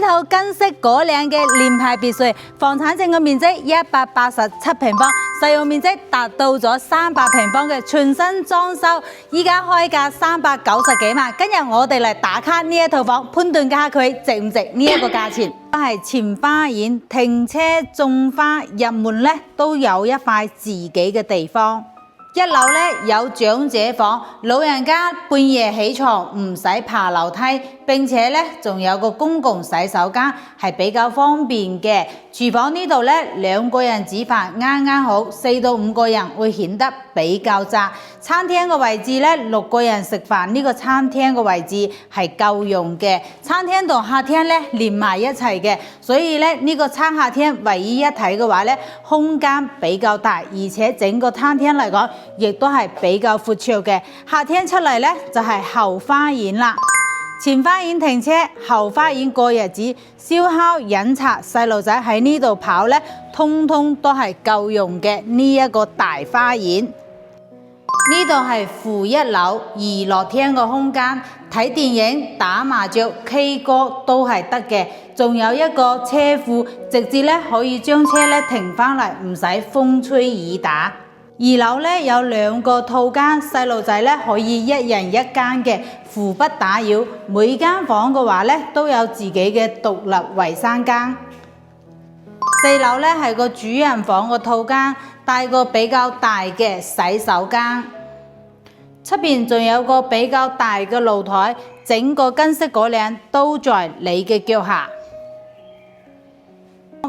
套金色果嶺嘅聯排別墅，房產證嘅面積187平方，實用面積達到咗300平方嘅全新裝修，依家開價390幾萬。今日我哋嚟打卡呢一套房，判斷下佢值唔值呢一個價錢。係前花園，停車、種花、入門咧都有一塊自己嘅地方。一樓咧有長者房，老人家半夜起床唔使爬樓梯，並且咧仲有個公共洗手間，係比較方便嘅。廚房呢度咧2個人煮飯啱啱好，4到5個人會顯得比較窄。餐廳嘅位置咧6個人食飯，呢個餐廳嘅位置係夠用嘅。餐廳同客廳咧連埋一齊嘅，所以咧呢個餐客廳唯一一體嘅話咧，空間比較大，而且整個餐廳嚟講亦都係比較闊綽嘅。客廳出嚟咧就係後花園啦。前花園停車，後花園過日子，燒烤、飲茶，細路仔喺呢度跑咧，通通都係夠用嘅呢一個大花園。呢度係負1樓娛樂廳嘅空間，睇電影、打麻雀、K 歌都係得嘅。仲有一個車庫，直接咧可以將車咧停返嚟，唔使風吹雨打。2樓咧有2個套間，細路仔咧可以1人1間嘅，互不打擾。每間房嘅話咧都有自己嘅獨立衛生間。4樓咧係個主人房嘅套間，帶個比較大嘅洗手間。出邊仲有個比較大嘅露台，整個金色果嶺都在你嘅腳下。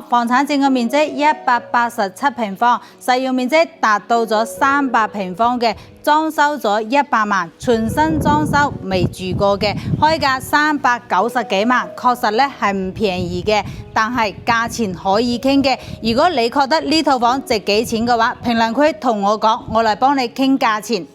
房產證嘅面積187平方，實用面積達到咗300平方嘅，裝修咗100萬，全新裝修未住過嘅，開價390幾萬，確實咧係唔便宜嘅，但係價錢可以傾嘅。如果你覺得呢套房值幾錢嘅話，評論區同我講，我嚟幫你傾價錢。